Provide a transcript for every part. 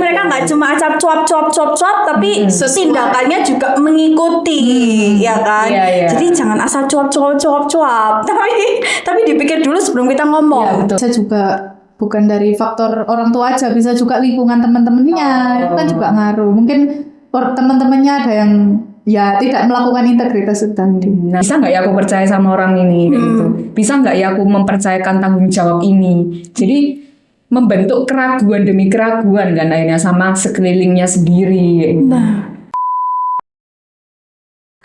mereka nggak cuma acap cuap, tapi tindakannya juga mengikuti, ya kan? Jadi jangan asal cuap, tapi dipikir dulu sebelum kita ngomong. Bisa juga bukan dari faktor orang tua aja, bisa juga lingkungan teman-temannya, itu kan juga ngaruh. Mungkin teman-temannya ada yang ya tidak melakukan integritas itu tadi. Nah, bisa nggak ya aku percaya sama orang ini gitu? Bisa nggak ya aku mempercayakan tanggung jawab ini? Jadi membentuk keraguan demi keraguan kan akhirnya sama sekelilingnya sendiri.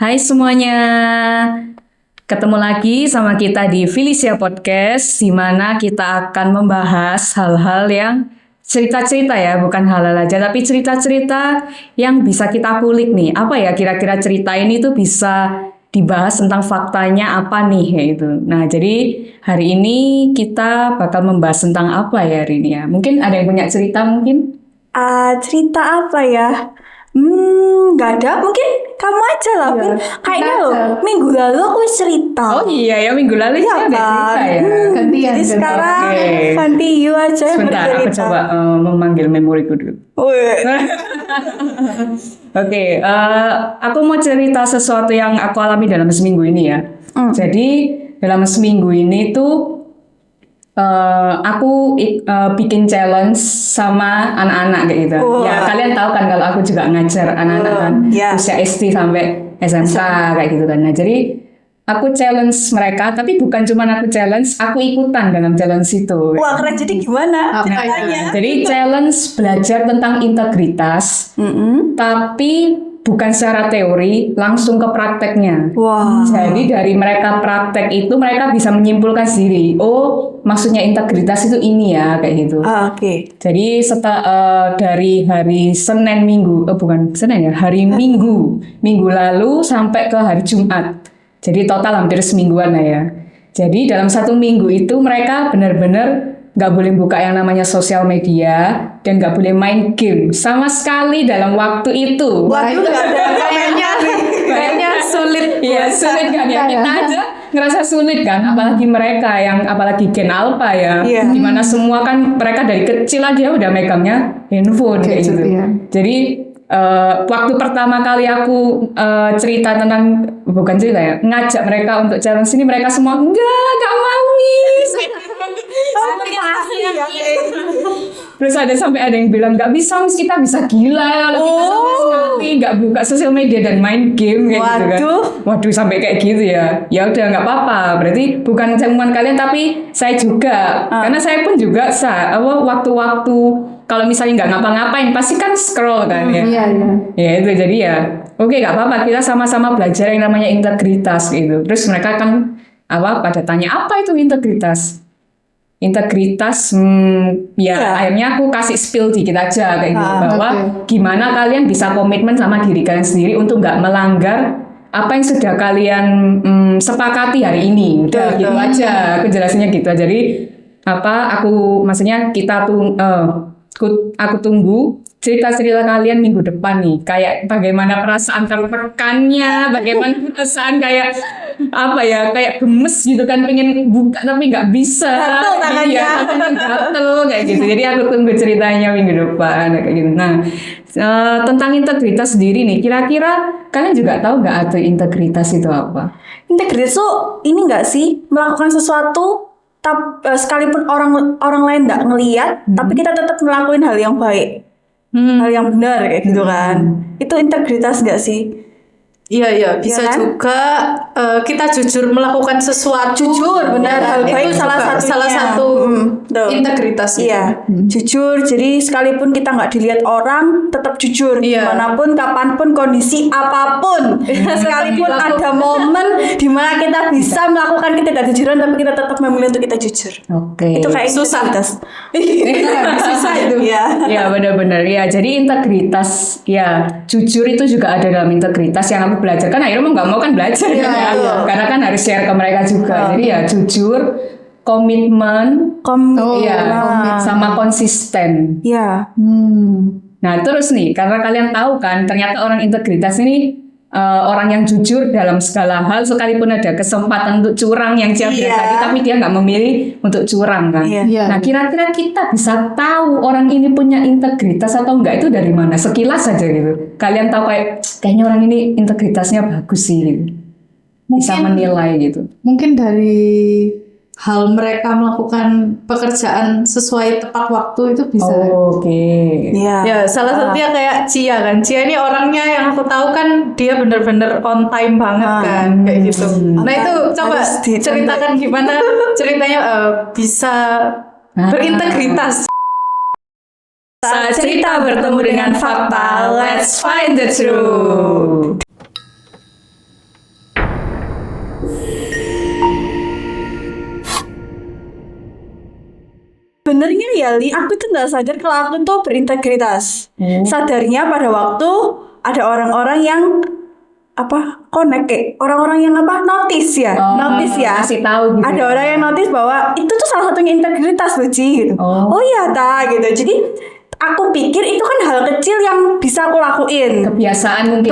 Hai semuanya, ketemu lagi sama kita di Felicia Podcast, di mana kita akan membahas hal-hal yang cerita-cerita ya, bukan hal-hal aja, tapi cerita-cerita yang bisa kita kulik nih. Apa ya kira-kira cerita ini tuh bisa dibahas tentang faktanya apa nih gitu. Nah, jadi hari ini kita bakal membahas tentang apa ya hari ini ya? Mungkin ada yang punya cerita mungkin? Cerita apa ya? Nggak ada. Mungkin kamu aja lah. Kayaknya minggu lalu aku cerita. Oh iya ya, minggu lalu ya, ada cerita ya. Gantian. Jadi sekarang ganti you aja. Sebentar, aku coba memanggil memoriku dulu. Oke, aku mau cerita sesuatu yang aku alami dalam seminggu ini ya. Jadi dalam seminggu ini tuh aku bikin challenge sama anak-anak kayak gitu. Ya kalian tahu kan kalau aku juga ngajar anak-anak kan usia SD sampai SMK kayak gitu kan. Nah jadi aku challenge mereka, tapi bukan cuma aku challenge, aku ikutan dalam challenge itu. Wah keren, jadi gimana? Jadi challenge belajar tentang integritas, tapi bukan secara teori, langsung ke prakteknya. Jadi dari mereka praktek itu mereka bisa menyimpulkan sendiri. Oh, maksudnya integritas itu ini ya, kayak gitu. Jadi dari hari Senin Minggu, bukan Senin ya, hari Minggu lalu sampai ke hari Jumat. Jadi total hampir semingguan lah ya. Jadi dalam satu minggu itu mereka benar-benar nggak boleh buka yang namanya sosial media dan nggak boleh main game sama sekali dalam waktu itu. Waduh, kayaknya sulit. Iya sulit kan ya. Kita aja ngerasa sulit kan, apalagi mereka yang apalagi Gen Alpha ya, dimana semua kan mereka dari kecil aja udah megangnya handphone kayak gitu. Jadi waktu pertama kali aku cerita tentang, bukan cerita ya, ngajak mereka untuk challenge ini, mereka semua enggak mau nih. Terus sampai ada yang bilang nggak bisa, kita bisa gila kalau kita sama sekali nggak buka sosial media dan main game kayak gitu kan. Waduh sampai kayak gitu ya. Ya udah nggak apa-apa. Berarti bukan cuma kalian tapi saya juga. Karena saya pun juga waktu-waktu kalau misalnya nggak ngapa-ngapain pasti kan scroll kan ya. Ya itu jadi ya. Oke nggak apa-apa, kita sama-sama belajar yang namanya integritas gitu. Terus mereka kan pada tanya apa itu integritas? Akhirnya aku kasih spill dikit aja kayak gitu bahwa gimana kalian bisa komitmen sama diri kalian sendiri untuk nggak melanggar apa yang sudah kalian sepakati hari ini. Udah gitu aja, aku jelasinnya gitu. Jadi maksudnya kita tuh aku tunggu cerita-cerita kalian minggu depan nih, kayak bagaimana perasaan tertekannya, bagaimana perasaan kayak kayak gemes gitu kan, pengen buka tapi nggak bisa, gatel kayak gitu. Jadi aku tunggu ceritanya minggu depan kayak gitu. Nah tentang integritas sendiri nih, kira-kira kalian juga tahu nggak arti integritas itu apa? Integritas tuh ini nggak sih, melakukan sesuatu sekalipun orang lain nggak ngelihat, tapi kita tetap ngelakuin hal yang baik. Hal yang benar kayak gitu kan. Itu integritas gak sih? Iya bisa kan? Juga kita jujur melakukan sesuatu. Jujur benar, hal baik salah satu integritas. Iya, jujur. Jadi sekalipun kita nggak dilihat orang, tetap jujur dimanapun, kapanpun, kondisi apapun. Sekalipun ada momen di mana kita bisa melakukan ketidakjujuran, tapi kita tetap memilih untuk kita jujur. Itu kayak susah. Susah itu. Ya benar-benar ya. Jadi integritas, ya jujur itu juga ada dalam integritas yang aku belajar kan, akhirnya nggak mau kan belajar karena kan harus share ke mereka juga. Jadi ya jujur, komitmen, sama konsisten. Iya. Nah terus nih, karena kalian tahu kan ternyata orang integritas ini orang yang jujur dalam segala hal, sekalipun ada kesempatan untuk curang yang dia biasa tadi, tapi dia nggak memilih untuk curang kan. Nah, kira-kira kita bisa tahu orang ini punya integritas atau enggak itu dari mana? Sekilas saja gitu. Kalian tahu kayaknya orang ini integritasnya bagus sih gitu. Bisa menilai gitu. Mungkin dari hal mereka melakukan pekerjaan sesuai tepat waktu itu bisa. Oke. Ya, salah satunya kayak Cia kan. Cia ini orangnya yang aku tahu kan dia bener-bener on time banget kan, kayak gitu. Nah itu coba ceritakan gimana ceritanya bisa berintegritas. Saat cerita bertemu dengan fakta, let's find the truth. Benernya ya Li, aku tuh nggak sadar kalau aku tuh berintegritas. Sadarnya pada waktu ada orang-orang yang orang-orang yang notice ya, kasih tahu gitu. Ada orang yang notice bahwa itu tuh salah satunya integritas loh Ci gitu. Oh iya gitu. Jadi aku pikir itu kan hal kecil yang bisa aku lakuin. Kebiasaan mungkin.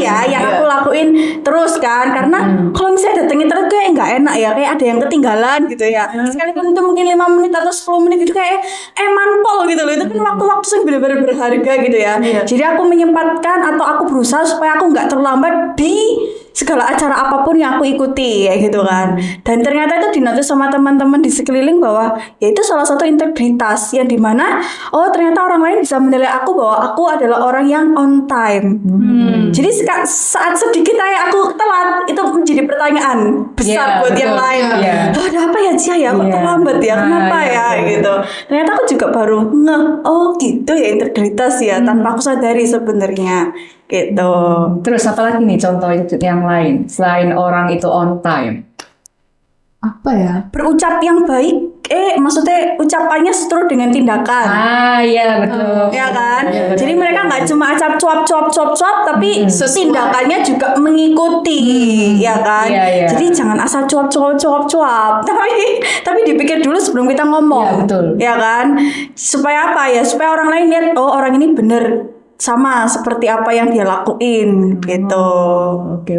Yang aku lakuin terus kan. Karena kalau misalnya datengin terus kayak nggak enak ya. Kayak ada yang ketinggalan gitu ya. Sekalipun itu mungkin 5 menit atau 10 menit itu kayak manpol gitu loh. Itu kan waktu-waktu yang benar-benar berharga gitu ya. Jadi aku menyempatkan atau aku berusaha supaya aku nggak terlambat di segala acara apapun yang aku ikuti ya gitu kan. Dan ternyata itu dinotis sama teman-teman di sekeliling bahwa ya itu salah satu integritas yang dimana ternyata orang lain bisa menilai aku bahwa aku adalah orang yang on time. Jadi saat sedikit kayak aku telat itu menjadi pertanyaan besar buat yang lain. Ada apa ya Cia ya? Kok terlambat ya? Kenapa ya? Gitu. Ternyata aku juga baru gitu ya integritas ya tanpa aku sadari sebenarnya. Gitu. Terus apa lagi nih contoh yang lain selain orang itu on time? Apa ya? Berucap yang baik, maksudnya ucapannya seturut dengan tindakan. Iya betul. Ya kan? Jadi mereka nggak cuma acap cuap, tapi tindakannya juga mengikuti, ya kan? Jadi jangan asal cuap. Tapi dipikir dulu sebelum kita ngomong. Betul. Ya kan? Supaya apa ya? Supaya orang lain lihat, orang ini bener sama seperti apa yang dia lakuin gitu. Oke.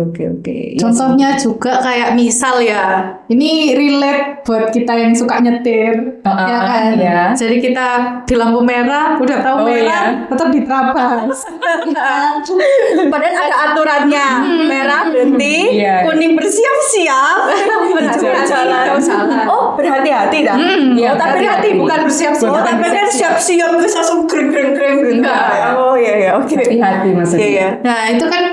Contohnya juga kayak misal ya, ini relate buat kita yang suka nyetir, ya kan? Jadi kita di lampu merah, udah tahu merah, tetap diterabas. Padahal ada aturannya, merah berhenti, kuning bersiap-siap, berjalan. Oh berhati-hati dah. Tapi hati bukan bersiap-siap. Tapi kan siap-siap terus langsung greng gitu. Oh iya, oke. Hati-hati maksudnya. Nah itu kan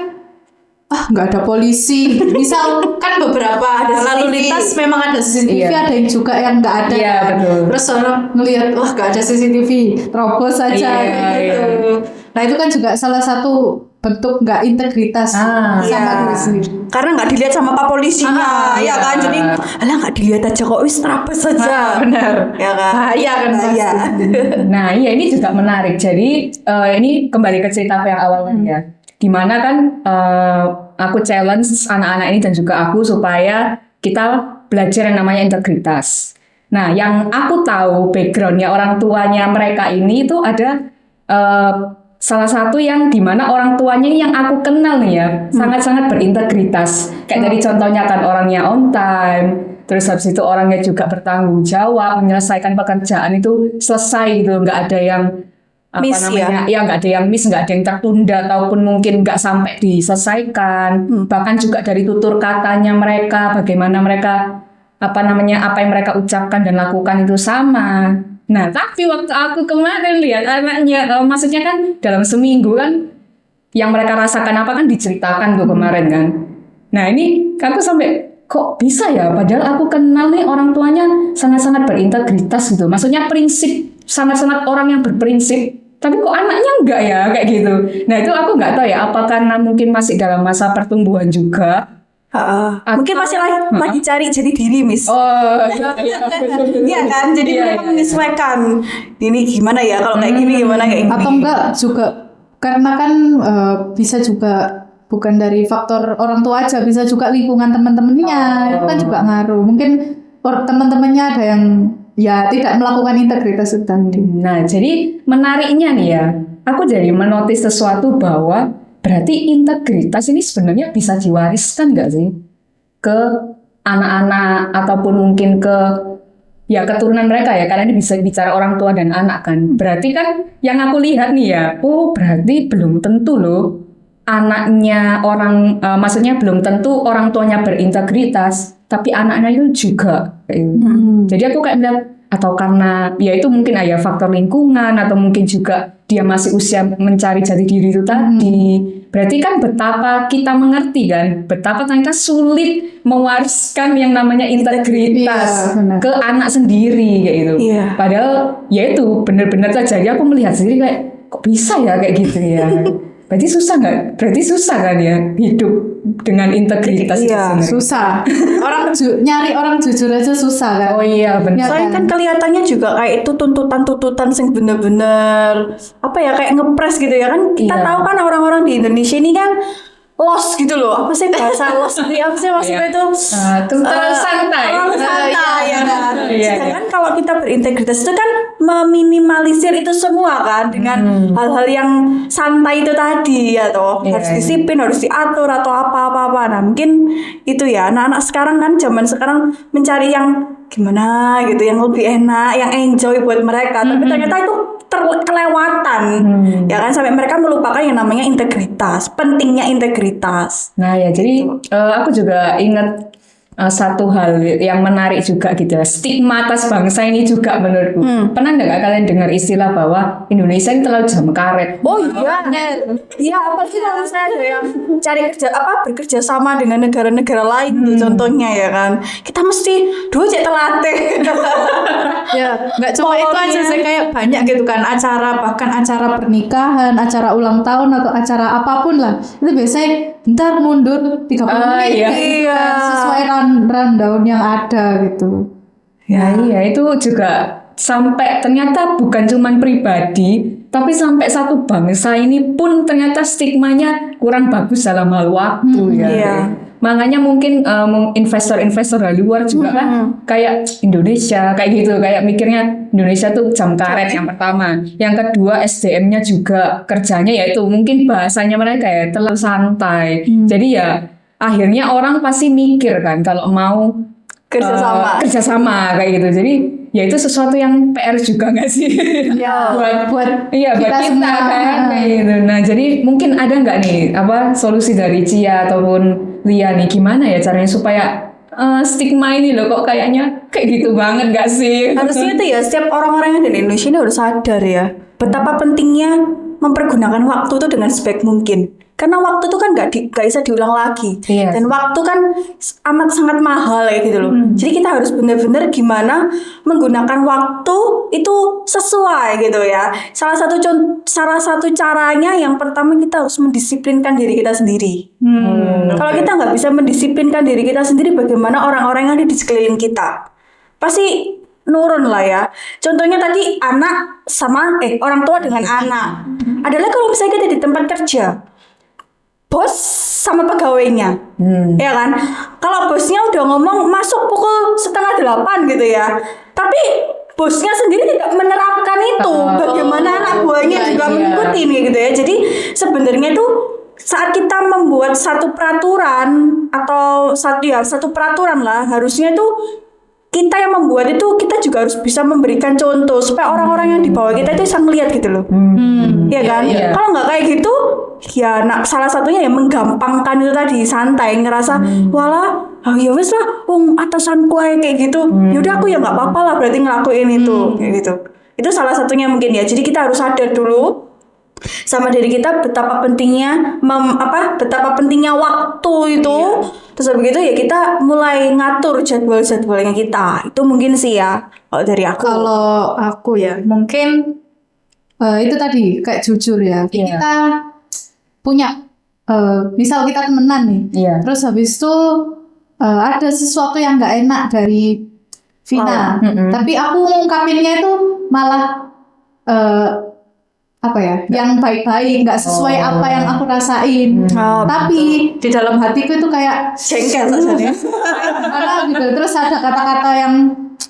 nggak ada polisi. Misal kan beberapa ada lalu lintas memang ada CCTV, ada yang juga yang nggak ada. Terus orang ngelihat nggak ada CCTV, terobos saja gitu. Nah itu kan juga salah satu bentuk nggak integritas sama diri sendiri. Karena nggak dilihat sama pak polisinya, ya kan? Jadi nggak dilihat aja kok, wis terabas saja. Benar. Ya kan? Bahaya kan bahaya. Nah ini juga menarik. Jadi ini kembali ke cerita yang awalnya ya. Dimana kan aku challenge anak-anak ini dan juga aku supaya kita belajar yang namanya integritas. Nah yang aku tahu backgroundnya orang tuanya mereka ini itu ada salah satu yang dimana orang tuanya yang aku kenal nih ya sangat-sangat berintegritas. Kayak tadi contohnya kan orangnya on time, terus habis itu orangnya juga bertanggung jawab, menyelesaikan pekerjaan itu selesai gitu, nggak ada yang miss, nggak ada yang miss, nggak ada yang tertunda ataupun mungkin nggak sampai diselesaikan. Bahkan juga dari tutur katanya mereka, bagaimana mereka apa yang mereka ucapkan dan lakukan itu sama. Nah, tapi waktu aku kemarin lihat anaknya, maksudnya kan dalam seminggu kan yang mereka rasakan apa kan diceritakan tuh kemarin kan. Nah, ini aku sampai kok bisa ya, padahal aku kenal nih orang tuanya sangat-sangat berintegritas gitu. Maksudnya prinsip, sangat-sangat orang yang berprinsip. Tapi kok anaknya enggak ya, kayak gitu. Nah, itu aku nggak tahu ya, apa karena mungkin masih dalam masa pertumbuhan juga. Mungkin masih lagi cari jati diri, Miss. Iya kan, jadi mereka menyesuaikan. Ini gimana ya kalau kayak gini, gimana kayak gini. Atau enggak juga karena kan bisa juga bukan dari faktor orang tua aja, bisa juga lingkungan teman-temannya itu kan juga ngaruh. Mungkin teman-temannya ada yang ya tidak melakukan integritas itu tadi. Nah, jadi menariknya nih ya, aku jadi menotis sesuatu bahwa berarti integritas ini sebenarnya bisa diwariskan nggak sih ke anak-anak ataupun mungkin ke ya keturunan mereka ya, karena ini bisa bicara orang tua dan anak kan. Berarti kan yang aku lihat nih ya, berarti belum tentu loh anaknya orang, maksudnya belum tentu orang tuanya berintegritas, tapi anaknya itu juga. Jadi aku kayak bilang, atau karena ya itu mungkin ya faktor lingkungan, atau mungkin juga dia masih usia mencari jati diri itu tadi. Berarti kan betapa kita mengerti kan, betapa ternyata sulit mewariskan yang namanya integritas ke anak sendiri kayak gitu. Padahal ya itu benar-benar terjadi. Aku melihat sendiri kayak kok bisa ya kayak gitu ya. Berarti susah nggak? Berarti susah kan ya hidup dengan integritas itu sebenarnya. Susah. Nyari orang jujur aja susah kan. Oh iya benar. Soalnya kan kelihatannya juga kayak itu tuntutan-tuntutan sing bener-bener apa ya, kayak ngepres gitu ya kan. Kita tahu kan orang-orang di Indonesia ini kan lost gitu loh. Apa sih bahasa lost itu? Apa sih maksudnya itu? Terlalu santai. Terlalu santai ya kan. Sedangkan kalau kita berintegritas itu kan meminimalisir itu semua kan dengan hal-hal yang santai itu tadi ya toh. Harus disiplin, harus diatur atau apa-apa. Nah, mungkin itu ya anak-anak sekarang kan zaman sekarang mencari yang gimana gitu, yang lebih enak, yang enjoy buat mereka. Tapi ternyata itu kelewatan ya kan, sampai mereka melupakan yang namanya integritas, pentingnya integritas. Nah ya jadi aku juga ingat satu hal yang menarik juga gitu ya, stigma atas bangsa ini juga menurutku. Pernah nggak kalian dengar istilah bahwa Indonesia ini terlalu jam karet? Oh iya, iya apa sih kalau saya ada yang cari kerja bekerja sama dengan negara-negara lain contohnya ya kan, kita mesti dulu cek telatih. Ya nggak cuma itu aja sih, kayak banyak gitu kan acara, bahkan acara pernikahan, acara ulang tahun atau acara apapun lah, itu biasanya bentar mundur 30 menit sesuai rundown yang ada gitu. Ya iya, itu juga sampai ternyata bukan cuman pribadi, tapi sampai satu bangsa ini pun ternyata stigmanya kurang bagus dalam hal waktu ya. Makanya mungkin investor-investor dari luar juga kan kayak Indonesia kayak gitu, kayak mikirnya Indonesia tuh jam karet yang pertama. Yang kedua SDM-nya juga kerjanya yaitu mungkin bahasanya mereka ya terlalu santai. Jadi ya akhirnya orang pasti mikir kan kalau mau kerjasama kayak gitu. Jadi ya itu sesuatu yang PR juga nggak sih? buat kita kan kayak gitu. Nah jadi mungkin ada nggak nih solusi dari Cia ataupun Lia nih, gimana ya caranya supaya stigma ini loh kok kayaknya kayak gitu banget nggak sih? Harusnya itu ya setiap orang-orang yang ada di Indonesia ini harus sadar ya betapa pentingnya mempergunakan waktu itu dengan sebaik mungkin. Karena waktu itu kan gak bisa diulang lagi. Dan waktu kan amat sangat mahal ya gitu loh. Jadi kita harus benar-benar gimana menggunakan waktu itu sesuai gitu ya. Salah satu caranya yang pertama kita harus mendisiplinkan diri kita sendiri. Kalau kita gak bisa mendisiplinkan diri kita sendiri, bagaimana orang-orang yang ada di sekeliling kita? Pasti nurun lah ya. Contohnya tadi anak sama orang tua dengan anak. Adalah kalau misalnya kita di tempat kerja, bos sama pegawainya, ya kan? Kalau bosnya udah ngomong masuk pukul 7:30 gitu ya, tapi bosnya sendiri tidak menerapkan itu, bagaimana anak buahnya juga mengikuti gitu ya. Jadi sebenarnya itu saat kita membuat satu peraturan atau satu peraturan lah, harusnya itu kita yang membuat itu, kita juga harus bisa memberikan contoh supaya orang-orang yang di bawah kita itu bisa ngeliat gitu loh. Ya kan? Kalau nggak kayak gitu, ya salah satunya ya menggampangkan itu tadi, santai, ngerasa walah, ya wes lah, atasanku kayak gitu. Yaudah aku ya nggak apa-apa lah, berarti ngelakuin itu, kayak gitu. Itu salah satunya mungkin ya. Jadi kita harus sadar dulu sama diri kita betapa pentingnya waktu itu. Terus begitu ya kita mulai ngatur jadwal-jadwalnya kita. Itu mungkin sih ya kalau dari aku. Kalau aku ya mungkin itu tadi kayak jujur ya. Kita punya misal kita temenan nih. Terus habis itu ada sesuatu yang nggak enak dari Vina. Tapi aku ngungkapinnya itu malah yang baik-baik, nggak sesuai apa yang aku rasain. Tapi di dalam hatiku itu kayak jengkel saja. Gitu. Terus ada kata-kata yang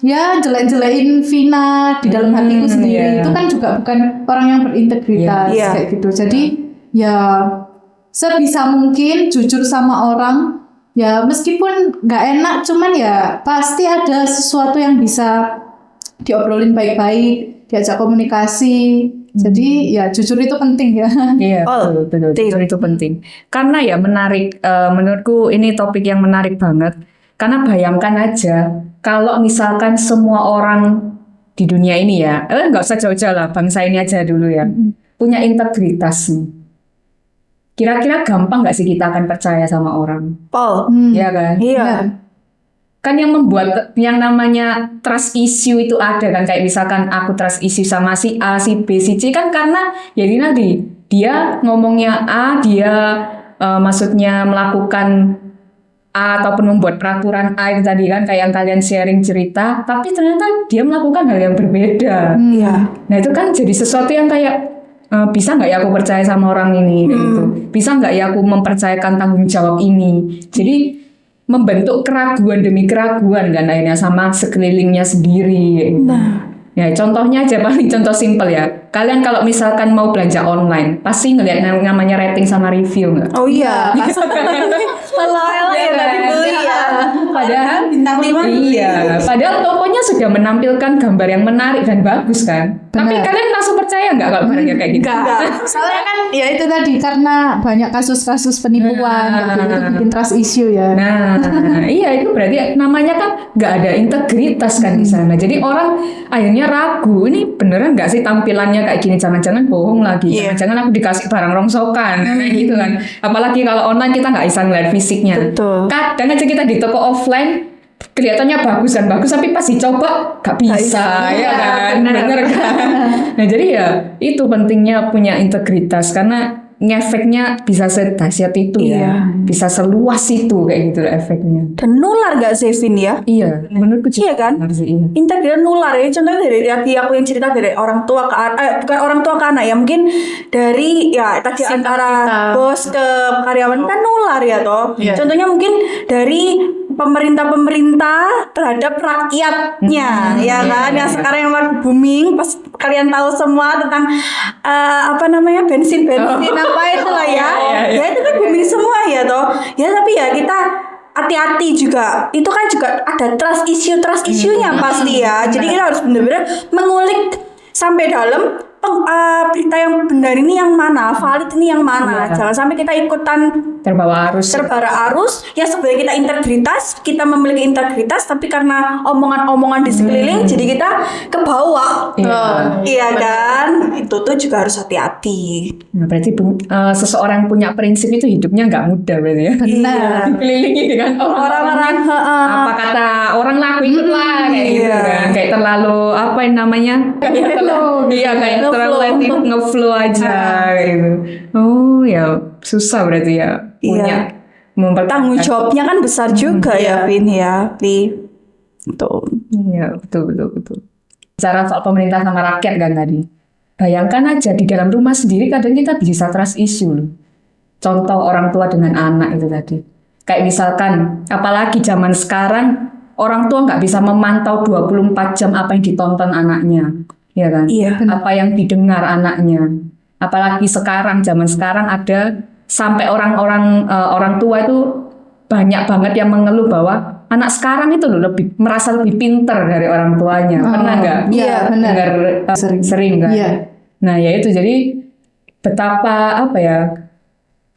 ya jelek-jelekin Vina di dalam hatiku sendiri. Itu kan juga bukan orang yang berintegritas kayak gitu. Jadi ya sebisa mungkin jujur sama orang. Ya meskipun nggak enak, cuman ya pasti ada sesuatu yang bisa diobrolin baik-baik, diajak komunikasi. Jadi ya jujur itu penting ya. Iya, betul. Jujur itu penting. Karena ya menarik, menurutku ini topik yang menarik banget. Karena bayangkan aja, kalau misalkan semua orang di dunia ini ya, nggak usah jauh-jauh lah, bangsa ini aja dulu ya, punya integritas nih. Kira-kira gampang nggak sih kita akan percaya sama orang? Iya kan? Iya. Kan yang membuat yang namanya trust issue itu ada kan, kayak misalkan aku trust issue sama si A, si B, si C kan karena jadi nanti dia ngomongnya A, dia maksudnya melakukan A ataupun membuat peraturan A itu tadi kan, kayak yang kalian sharing cerita, tapi ternyata dia melakukan hal yang berbeda. Iya. Nah itu kan jadi sesuatu yang kayak bisa nggak ya aku percaya sama orang ini, kayak gitu. Bisa nggak ya aku mempercayakan tanggung jawab ini. Jadi membentuk keraguan demi keraguan kan akhirnya sama sekelilingnya sendiri. Ya contohnya aja, paling contoh simpel ya. Kalian kalau misalkan mau belanja online, pasti ngeliat namanya rating sama review nggak? Oh iya. Kalau ya nggak dibeli ya. Padahal bintang 5. Iya. Padahal tokonya sudah menampilkan gambar yang menarik dan bagus kan. Tapi kalian langsung percaya nggak kalau barangnya kayak gitu? Enggak. Soalnya kan ya itu tadi karena banyak kasus-kasus penipuan itu bikin trust issue ya. Nah, iya itu berarti namanya kan nggak ada integritas kan di sana. Jadi orang akhirnya ragu, ini beneran nggak sih tampilannya kayak gini? Jangan-jangan bohong lagi. Jangan-jangan aku dikasih barang rongsokan, kayak gitu kan. Apalagi kalau online kita nggak bisa ngeliat fisiknya. Betul. Kadang aja kita di toko offline kelihatannya bagus, tapi pas dicoba gak bisa, ya kan? Bener kan? Nah jadi ya itu pentingnya punya integritas karena ngefeknya bisa sedahsyat itu ya, bisa seluas itu kayak gitu efeknya. Dan nular gak sih Vin ya? Iya, menurutku juga. Iya kan? Iya. Integritas nular ya. Contohnya dari tadi aku yang cerita dari orang tua ke bukan orang tua ke anak ya, mungkin dari ya tadi antara bos ke karyawan kan nular ya toh. Contohnya mungkin dari pemerintah terhadap rakyatnya, ya kan? Yang sekarang yang lagi booming, pas kalian tahu semua tentang bensin apa itulah ya. Ya itu kan booming semua ya toh. Ya tapi ya kita hati-hati juga. Itu kan juga ada trust issue-nya pasti ya. Jadi kita harus benar-benar mengulik sampai dalam berita yang benar ini yang mana, valid ini yang mana. Jangan sampai kita ikutan terbawa arus. Ya sebenarnya kita integritas, kita memiliki integritas, tapi karena omongan-omongan di sekeliling, jadi kita kebawa. Iya kan? Itu tuh juga harus hati-hati. Nah, berarti seseorang punya prinsip itu hidupnya nggak mudah berarti ya. Benar. Dikelilingi dengan orang-orang. Apa kata orang laku ikut lah kayak gitu kan. Kayak terlalu apa yang namanya? Iya kayak terlalu ngeflow aja gitu. Oh ya susah berarti ya punya tanggung jawabnya kan besar juga ya Vin ya. Betul. Iya betul. Bicara soal pemerintah sama rakyat kan tadi. Bayangkan aja di dalam rumah sendiri kadang kita bisa trust issue loh. Contoh orang tua dengan anak itu tadi. Kayak misalkan apalagi zaman sekarang orang tua nggak bisa memantau 24 jam apa yang ditonton anaknya. Ya kan? Iya. Apa yang didengar anaknya. Apalagi zaman sekarang ada sampai orang tua itu banyak banget yang mengeluh bahwa anak sekarang itu loh merasa lebih pintar dari orang tuanya. Pernah nggak? Iya, benar. Dengar sering kan? Iya. Nah, ya itu jadi betapa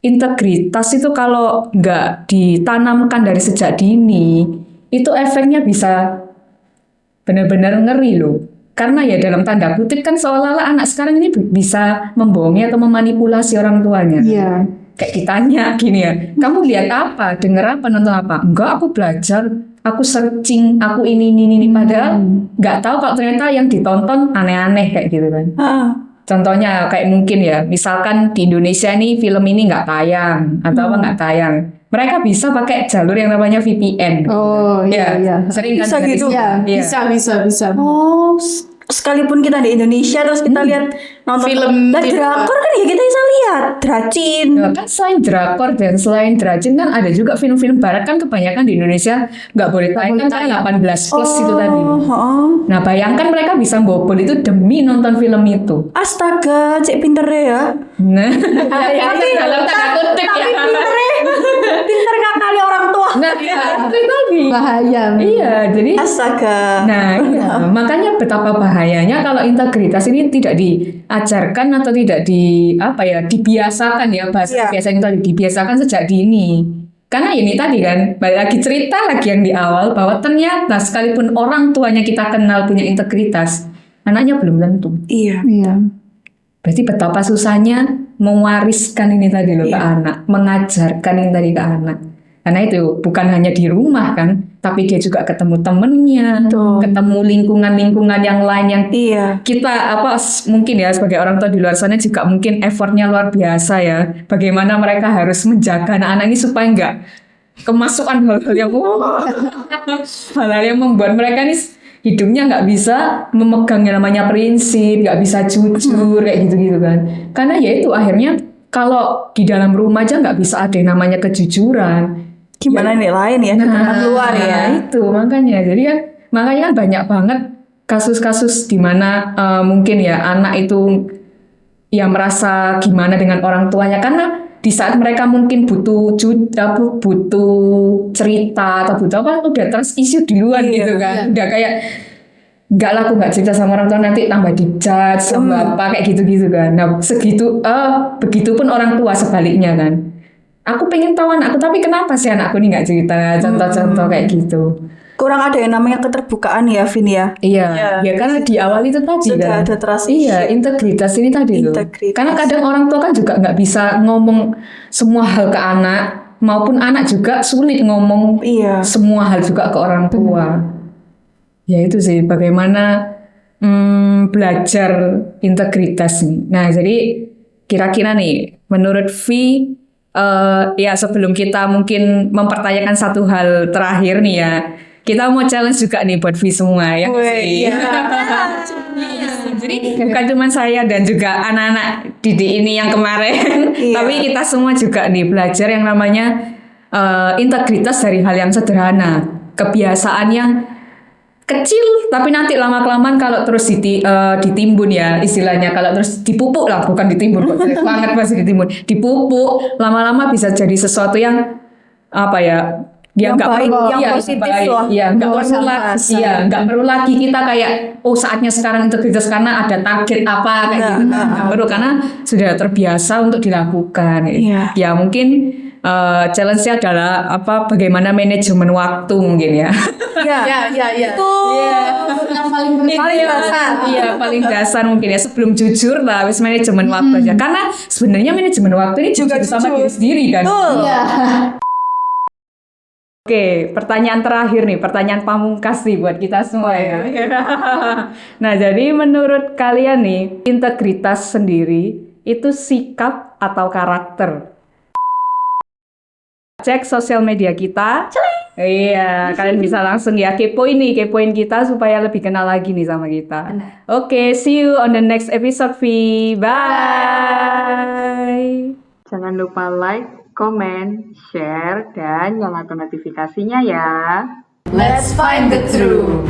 integritas itu kalau nggak ditanamkan dari sejak dini, itu efeknya bisa benar-benar ngeri loh. Karena ya dalam tanda kutip kan seolah-olah anak sekarang ini bisa membohongi atau memanipulasi orang tuanya. Iya. Kayak ditanya gini ya, kamu lihat apa, dengar apa, nonton apa? Enggak, aku belajar, aku searching, aku ini. Padahal nggak tahu kalau ternyata yang ditonton aneh-aneh kayak gitu kan. Contohnya kayak mungkin ya, misalkan di Indonesia nih film ini nggak tayang atau nggak tayang. Mereka bisa pakai jalur yang namanya VPN. Oh iya. Sering kan bisa gitu. Ya, bisa. Oh, sekalipun kita di Indonesia terus kita lihat nonton film drakor kan ya kita bisa ya Dracin. Ya, kan selain drakor dan selain Dracin kan ada juga film-film barat kan kebanyakan di Indonesia nggak boleh tayang kan karena 18 plus itu tadi. Nah bayangkan mereka bisa bobol itu demi nonton film itu. Astaga, cek pinter ya. Nah, tapi dalam tanda kutip ya. Pinter ngakali orang tua. Nah, itu tadi. Bahaya. Iya, jadi Astaga. nah, iya. Makanya betapa bahayanya kalau integritas ini tidak diajarkan atau tidak dibiasakan ya bahasa biasanya tadi dibiasakan sejak dini. Karena ini tadi kan, balik lagi cerita lagi yang di awal bahwa ternyata sekalipun orang tuanya kita kenal punya integritas, anaknya belum tentu. Iya. Berarti betapa susahnya mewariskan ini tadi loh ke anak, mengajarkan ini tadi ke anak. Karena itu bukan hanya di rumah kan, tapi dia juga ketemu temennya, ketemu lingkungan-lingkungan yang lain yang kita mungkin ya sebagai orang tua di luar sana juga mungkin effortnya luar biasa ya. Bagaimana mereka harus menjaga anak-anak ini supaya enggak kemasukan hal-hal yang membuat mereka ini hidupnya nggak bisa memegang yang namanya prinsip, nggak bisa jujur kayak gitu-gitu kan. Karena ya itu akhirnya kalau di dalam rumah aja nggak bisa ada yang namanya kejujuran. Gimana nih lain ya di tempat luar ya. Itu makanya kan banyak banget kasus-kasus di mana mungkin ya anak itu ya merasa gimana dengan orang tuanya karena di saat mereka mungkin butuh cerita atau butuh apa udah terus-issue duluan gitu kan. Udah kayak enggak lah aku enggak cerita sama orang tua nanti tambah dijudge sama apa kayak gitu-gitu kan. Nah, begitupun orang tua sebaliknya kan. Aku pengen tahu anakku tapi kenapa sih anakku ini enggak cerita contoh-contoh kayak gitu. Kurang ada yang namanya keterbukaan ya, Vin ya. Iya, ya karena di awal itu tadi sudah kan. ada trust. Iya, integritas ini tadi loh. Karena kadang orang tua kan juga nggak bisa ngomong semua hal ke anak, maupun anak juga sulit ngomong semua hal juga ke orang tua. Ya itu sih bagaimana belajar integritas nih. Nah jadi kira-kira nih menurut V ya sebelum kita mungkin mempertanyakan satu hal terakhir nih ya. Kita mau challenge juga nih buat V semua ya. Jadi bukan cuma saya dan juga anak-anak didik ini yang kemarin, tapi kita semua juga nih belajar yang namanya integritas dari hal yang sederhana, kebiasaan yang kecil tapi nanti lama-kelamaan kalau terus ditimbun ya istilahnya, kalau terus dipupuk lah, bukan ditimbun kok jelek banget masih ditimbun, dipupuk lama-lama bisa jadi sesuatu yang apa ya yang nggak perlu yang positif loh. Nggak perlu lagi kita kayak saatnya sekarang integritas karena ada target apa kayak gitu kan, nggak perlu karena sudah terbiasa untuk dilakukan. Ya mungkin challenge-nya adalah bagaimana manajemen waktu mungkin ya. Itu yang paling dasar. Iya, paling dasar mungkin ya sebelum jujur lah wis manajemen waktu aja. Karena sebenarnya manajemen waktu ini juga sama diri sendiri kan. Iya. Oke, pertanyaan terakhir nih, pertanyaan pamungkas nih buat kita semua ya. Nah, jadi menurut kalian nih, integritas sendiri itu sikap atau karakter? Cek sosial media kita. Iya, kalian bisa langsung ya kepoin kita supaya lebih kenal lagi nih sama kita. Oke, see you on the next episode, V. Bye. Jangan lupa like, comment, share, dan nyalakan notifikasinya ya. Let's find the truth.